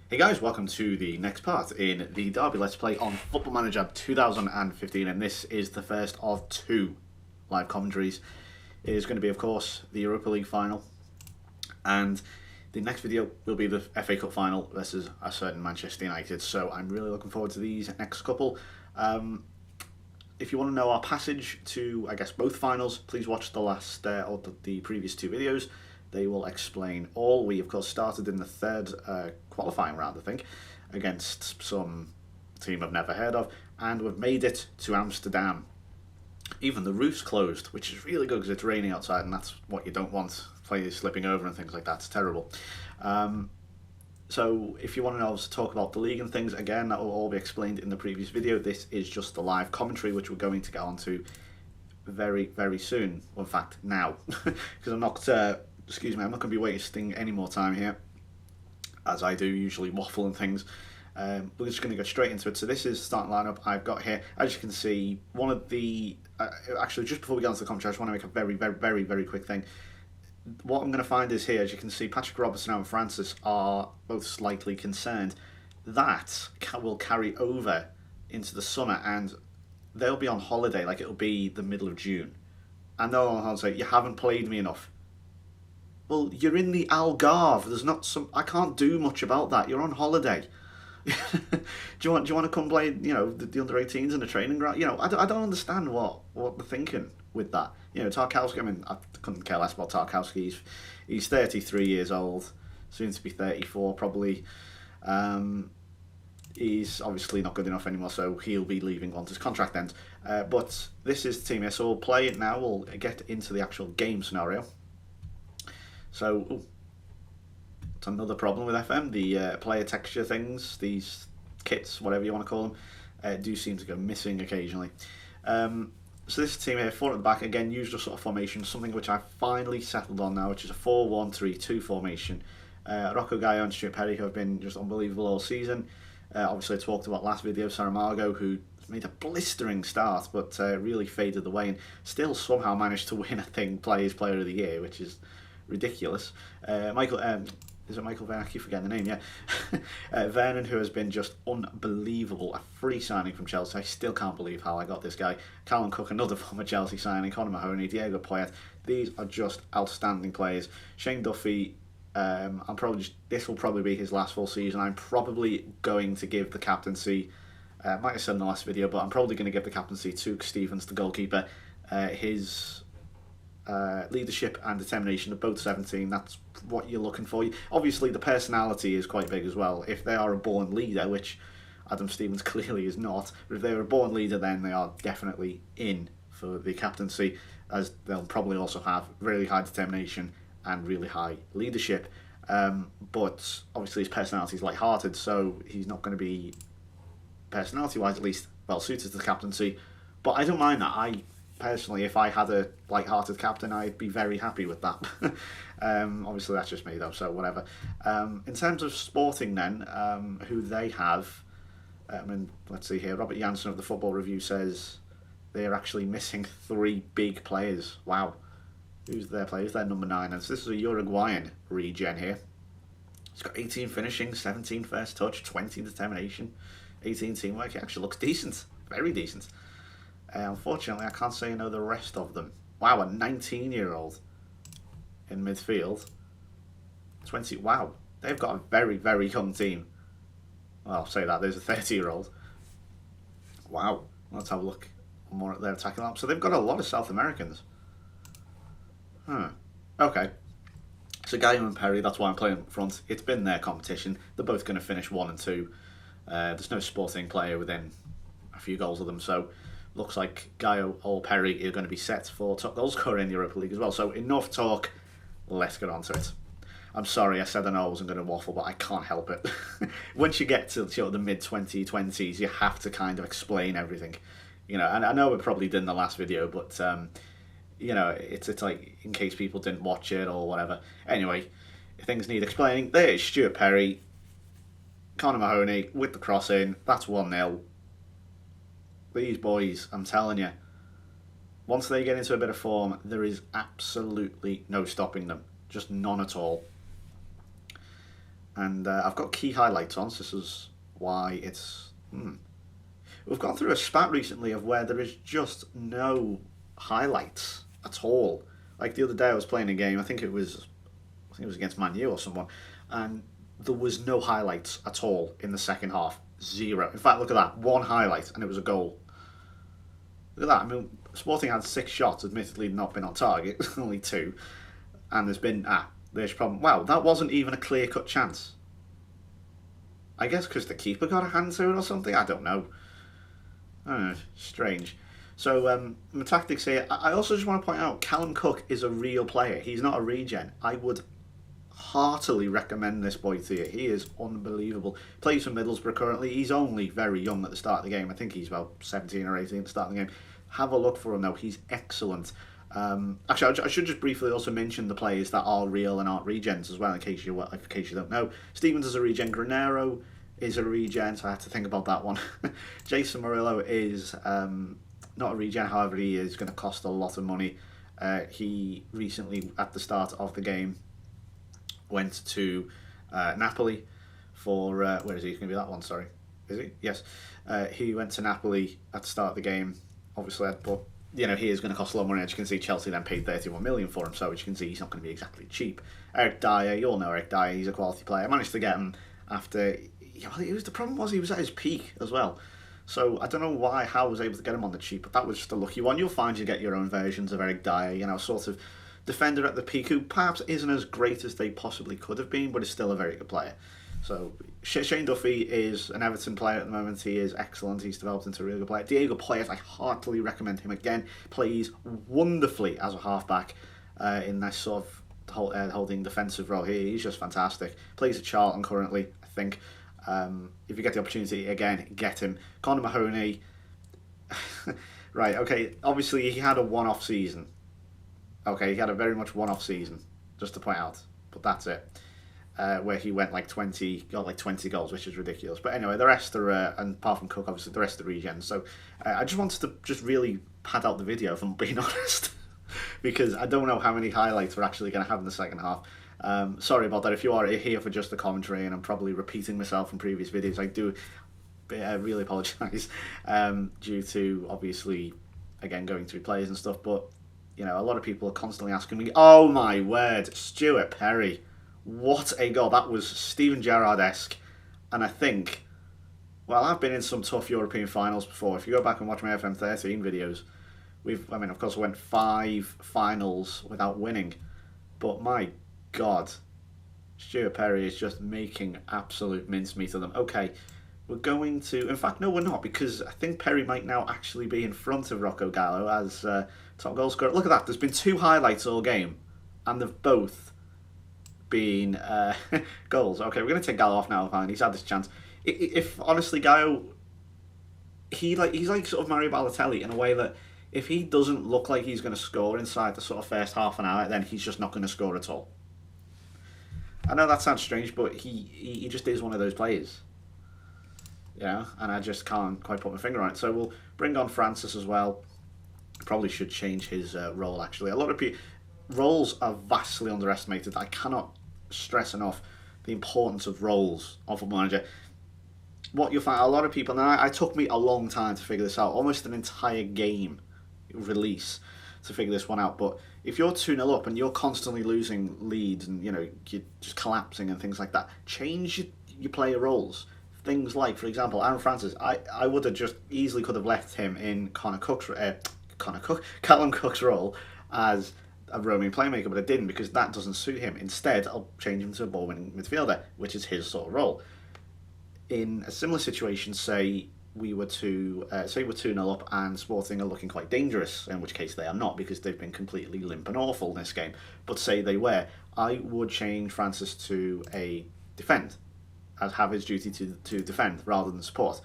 Hey guys, welcome to the next part in the Derby Let's Play on Football Manager 2015, and this is the first of two live commentaries. It is going to be, of course, the Europa League final, and the next video will be the FA Cup final versus a certain Manchester United, so I'm really looking forward to these next couple. If you want to know our passage to, I guess, both finals, please watch the last or the previous two videos. They will explain all. We, of course, started in the third qualifying round, I think, against some team I've never heard of, and we've made it to Amsterdam. Even the roof's closed, which is really good because it's raining outside, and that's what you don't want. Players slipping over and things like that. It's terrible. So if you want to know to talk about the league and things, again, that will all be explained in the previous video. This is just the live commentary, which we're going to get onto very, very soon. Well, in fact, now, because I'm not... excuse me, I'm not going to be wasting any more time here, as I do usually waffle and things. We're just going to go straight into it. So this is the starting lineup I've got here. As you can see, one of the... actually, just before we get into the commentary, I just want to make a very, very, very, very quick thing. What I'm going to find is here, as you can see, Patrick Robertson and Francis are both slightly concerned. That will carry over into the summer, and they'll be on holiday, like it'll be the middle of June. And they'll on holiday say, you haven't played me enough. Well, you're in the Algarve. There's not some. I can't do much about that. You're on holiday. do you want to come play? The under 18s in the training ground. I don't understand what they're thinking with that. Tarkowski. I mean, I couldn't care less about Tarkowski. He's 33 years old, soon to be 34 probably. He's obviously not good enough anymore, so he'll be leaving once his contract ends. But this is the team here, so we'll play it now. We'll get into the actual game scenario. So, it's another problem with FM. The player texture things, these kits, whatever you want to call them, do seem to go missing occasionally. So this team here, 4 at the back, again, usual sort of formation, something which I've finally settled on now, which is a 4-1-3-2 formation. Rocco Gaio and Stuart Perry, who have been just unbelievable all season. Obviously, I talked about last video, Saramago, who made a blistering start, but really faded away, and still somehow managed to win, I think, Players Player of the Year, which is ridiculous. Michael, is it Michael Vernon? I keep forgetting the name, yeah. Vernon, who has been just unbelievable. A free signing from Chelsea. I still can't believe how I got this guy. Callum Cook, another former Chelsea signing. Conor Mahoney, Diego Poyet. These are just outstanding players. Shane Duffy, this will probably be his last full season. I'm probably going to give the captaincy, might have said in the last video, but I'm probably going to give the captaincy to Stevens, the goalkeeper. His leadership and determination of both 17, that's what you're looking for. Obviously, the personality is quite big as well. If they are a born leader, which Adam Stevens clearly is not, but if they're a born leader, then they are definitely in for the captaincy, as they'll probably also have really high determination and really high leadership. But obviously his personality is light-hearted, so he's not going to be, personality-wise at least, well suited to the captaincy. But I don't mind that. Personally, if I had a light-hearted captain, I'd be very happy with that. Obviously, that's just me, though, so whatever. In terms of Sporting, then, who they have, let's see here. Robert Janssen of the Football Review says they're actually missing 3 big players. Wow. Who's their players? They're number 9. And so this is a Uruguayan regen here. He's got 18 finishing, 17 first touch, 20 determination, 18 teamwork. He actually looks decent. Very decent. Unfortunately, I can't say I know the rest of them. Wow, a 19-year-old in midfield. 20. Wow, they've got a very, very young team. Well, I'll say that. There's a 30-year-old. Wow, let's have a look more at their attacking lineup. So they've got a lot of South Americans. Okay. So Gaio and Perry, that's why I'm playing up front. It's been their competition. They're both going to finish 1 and 2. There's no Sporting player within a few goals of them, so looks like Gaio or Perry are going to be set for top goal scorer in the Europa League as well. So enough talk, let's get on to it. I'm sorry, I said I know I wasn't going to waffle, but I can't help it. Once you get to the mid-2020s, you have to kind of explain everything. And I know we probably did in the last video, but it's like in case people didn't watch it or whatever. Anyway, things need explaining. There's Stuart Perry, Conor Mahoney with the cross in. That's 1-0. These boys, I'm telling you, once they get into a bit of form, there is absolutely no stopping them. Just none at all. And I've got key highlights on, so this is why it's... We've gone through a spat recently of where there is just no highlights at all. Like the other day I was playing a game, I think it was against Man U or someone, and there was no highlights at all in the second half. Zero. In fact, look at that. One highlight, and it was a goal. Look at that. I mean, Sporting had 6 shots, admittedly not been on target, only 2. And there's been, there's your problem. Wow, that wasn't even a clear-cut chance. I guess because the keeper got a hand to it or something? I don't know. Strange. So, my tactics here, I also just want to point out, Callum Cook is a real player. He's not a regen. I would heartily recommend this boy to you. He is unbelievable. Plays for Middlesbrough currently. He's only very young at the start of the game. I think he's about 17 or 18 at the start of the game. Have a look for him though. He's excellent. Actually, I should just briefly also mention the players that are real and aren't regens as well, in case you don't know. Stevens is a regen. Granero is a regen, so I had to think about that one. Jason Murillo is not a regen, however, he is going to cost a lot of money. He recently, at the start of the game, went to Napoli for... where is he? He's going to be that one, sorry. Is he? Yes. He went to Napoli at the start of the game, obviously, but he is going to cost a lot of money. As you can see, Chelsea then paid 31 million for him, so as you can see, he's not going to be exactly cheap. Eric Dyer, you all know Eric Dyer, he's a quality player. I managed to get him after... the problem was he was at his peak as well. So I don't know how I was able to get him on the cheap, but that was just a lucky one. You'll find you get your own versions of Eric Dyer, sort of defender at the peak, who perhaps isn't as great as they possibly could have been, but is still a very good player. So Shane Duffy is an Everton player at the moment. He is excellent. He's developed into a really good player. Diego Payet, I heartily recommend him again. Plays wonderfully as a halfback in this sort of holding defensive role here. He's just fantastic. Plays at Charlton currently, I think. If you get the opportunity, again, get him. Conor Mahoney, right, okay, obviously he had a one-off season. Okay, he had a very much one-off season, just to point out, but that's it. Where he went got 20 goals, which is ridiculous. But anyway, the rest are, and apart from Cook, obviously, the rest are regens. So I just wanted to just really pad out the video, if I'm being honest, because I don't know how many highlights we're actually going to have in the second half. Sorry about that. If you are here for just the commentary, and I'm probably repeating myself from previous videos, I do really apologise due to, obviously, again, going through players and stuff. But, a lot of people are constantly asking me, oh my word, Stuart Perry. What a goal. That was Steven Gerrard-esque. And I think, well, I've been in some tough European finals before. If you go back and watch my FM13 videos, of course, I went 5 finals without winning. But my God, Stuart Perry is just making absolute mincemeat of them. Okay, we're going to... In fact, no, we're not, because I think Perry might now actually be in front of Rocco Gallo as top goal scorer. Look at that. There's been 2 highlights all game, and they've both been goals. Okay, we're going to take Gallo off now. Fine, he's had this chance. If honestly, Gallo, he's like sort of Mario Balotelli in a way that if he doesn't look like he's going to score inside the sort of first half an hour, then he's just not going to score at all. I know that sounds strange, but he just is one of those players. And I just can't quite put my finger on it. So we'll bring on Francis as well. Probably should change his role, actually. A lot of people... Roles are vastly underestimated. I cannot stress enough the importance of roles on Football Manager. What you'll find, a lot of people... Now, it took me a long time to figure this out. Almost an entire game release to figure this one out. But if you're 2-0 up and you're constantly losing leads and, you're just collapsing and things like that, change your player roles. Things like, for example, Aaron Francis. I would have just easily could have left him in Callum Cook's role as a roaming playmaker, but I didn't because that doesn't suit him. Instead, I'll change him to a ball-winning midfielder, which is his sort of role. In a similar situation, say we're 2-0 up and Sporting are looking quite dangerous, in which case they are not because they've been completely limp and awful in this game. But say they were, I would change Francis to a defend, as have his duty to defend rather than support.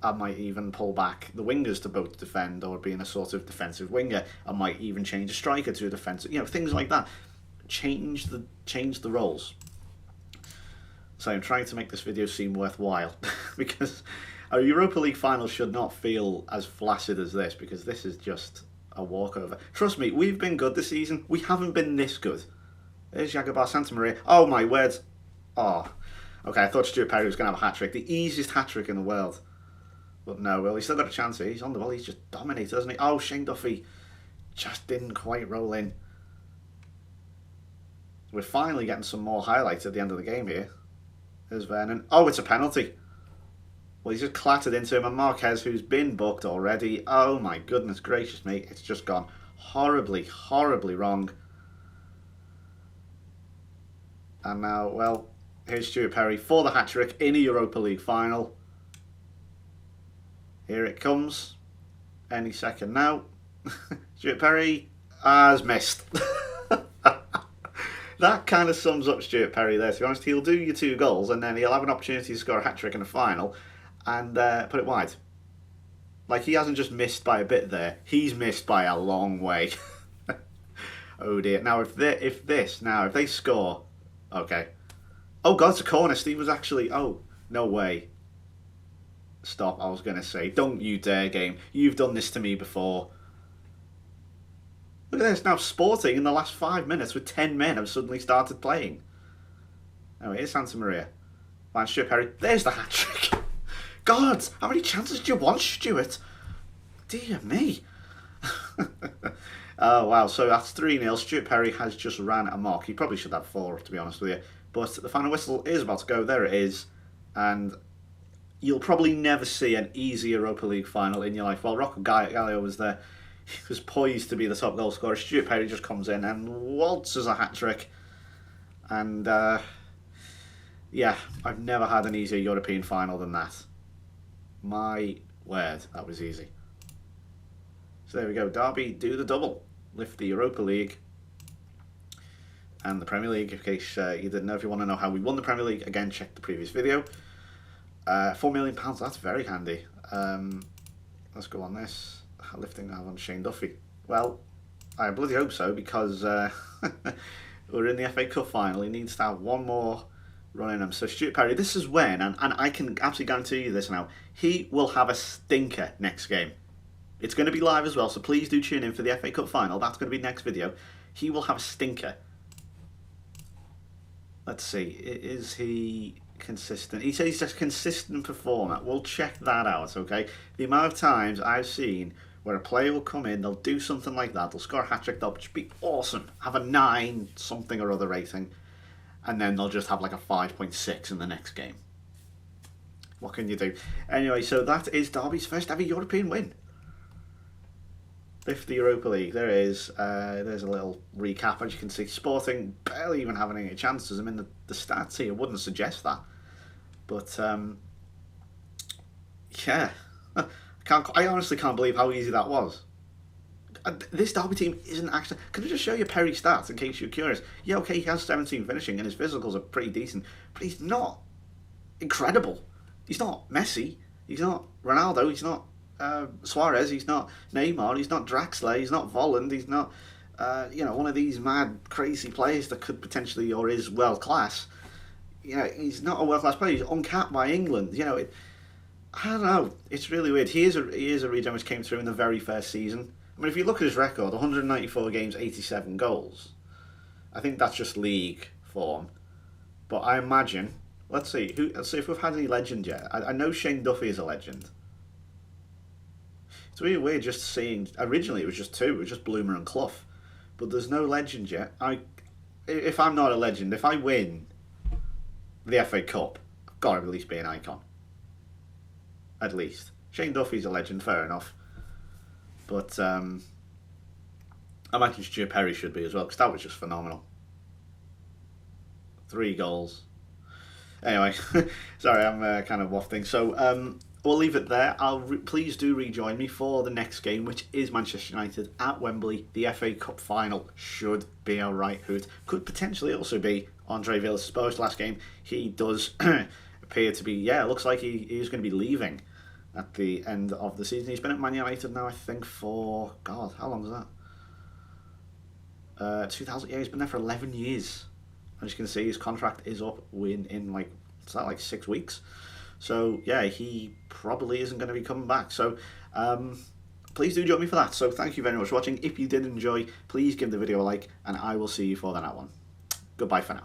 I might even pull back the wingers to both defend or be in a sort of defensive winger. I might even change a striker to a defensive, things like that. Change the roles. So I'm trying to make this video seem worthwhile because a Europa League final should not feel as flaccid as this because this is just a walkover. Trust me, we've been good this season. We haven't been this good. There's Jagobar Santamaria. Oh my words. Oh, okay, I thought Stuart Perry was going to have a hat-trick. The easiest hat-trick in the world. But no, well, he's still got a chance here. He's on the ball. He's just dominated, doesn't he? Oh, Shane Duffy just didn't quite roll in. We're finally getting some more highlights at the end of the game here. There's Vernon. Oh, it's a penalty. Well, he's just clattered into him. And Marquez, who's been booked already. Oh, my goodness gracious me. It's just gone horribly, horribly wrong. And now, well, here's Stuart Perry for the hat-trick in a Europa League final. Here it comes. Any second now. Stuart Perry has missed. That kind of sums up Stuart Perry there, to be honest. He'll do your 2 goals and then he'll have an opportunity to score a hat-trick in a final and put it wide. Like, he hasn't just missed by a bit there. He's missed by a long way. Oh dear. Now, if they score... Okay. Oh God, it's a corner. Steve was actually... Oh, no way. Stop, I was going to say. Don't you dare, game. You've done this to me before. Look at this, now Sporting in the last 5 minutes with 10 men have suddenly started playing. Oh, here's Santa Maria. Man, Stuart Perry. There's the hat-trick. God, how many chances do you want, Stuart? Dear me. Oh, wow, so that's 3-0. Stuart Perry has just ran amok. He probably should have 4, to be honest with you. But the final whistle is about to go. There it is. And you'll probably never see an easy Europa League final in your life. Well, Rocco Gallio was there. He was poised to be the top goal scorer. Stuart Perry just comes in and waltzes a hat-trick. And, yeah, I've never had an easier European final than that. My word, that was easy. So there we go. Derby do the double. Lift the Europa League and the Premier League. In case you didn't know, if you want to know how we won the Premier League, again, check the previous video. £4 million, that's very handy. Let's go on this. Lifting now on Shane Duffy. Well, I bloody hope so, because we're in the FA Cup final. He needs to have one more run in him. So Stuart Perry, this is when, and I can absolutely guarantee you this now, he will have a stinker next game. It's going to be live as well, so please do tune in for the FA Cup final. That's going to be next video. He will have a stinker. Let's see, is he consistent? He says he's just a consistent performer. We'll check that out, okay? The amount of times I've seen where a player will come in, they'll do something like that, they'll score a hat-trick, they'll just be awesome, have a 9 something or other rating, and then they'll just have like a 5.6 in the next game. What can you do? Anyway, so that is Derby's first ever European win. Lift the Europa League. There it is. There's a little recap. As you can see, Sporting barely even having any chances. I mean, the stats here wouldn't suggest that. But, yeah. I honestly can't believe how easy that was. This Derby team isn't actually... Can I just show you Perry's stats in case you're curious? Yeah, okay, he has 17 finishing and his physicals are pretty decent. But he's not incredible. He's not Messi. He's not Ronaldo. He's not Suarez. He's not Neymar. He's not Draxler. He's not Volland. He's not, one of these mad, crazy players that could potentially or is world class. He's not a world class player. He's uncapped by England. I don't know. It's really weird. He is a regen which came through in the very first season. I mean, if you look at his record, 194 games, 87 goals. I think that's just league form. But I imagine, let's see if we've had any legend yet. I know Shane Duffy is a legend. It's really weird just seeing. Originally, it was just 2. It was just Bloomer and Clough, but there's no legend yet. If I'm not a legend, if I win the FA Cup, I've got to at least be an icon. At least Shane Duffy's a legend, fair enough. But I imagine Stuart Perry should be as well, because that was just phenomenal. 3 goals. Anyway, sorry, I'm kind of wafting. So we'll leave it there. Please do rejoin me for the next game, which is Manchester United at Wembley. The FA Cup final should be a right hoot. Could potentially also be Andre Villas-Boas' last game. He does appear to be, it looks like he is going to be leaving at the end of the season. He's been at Man United now, I think, for, God, how long is that? 2000, he's been there for 11 years. As you can see, his contract is up in like 6 weeks. So, yeah, he probably isn't going to be coming back. So, please do join me for that. So, thank you very much for watching. If you did enjoy, please give the video a like, and I will see you for the next one. Goodbye for now.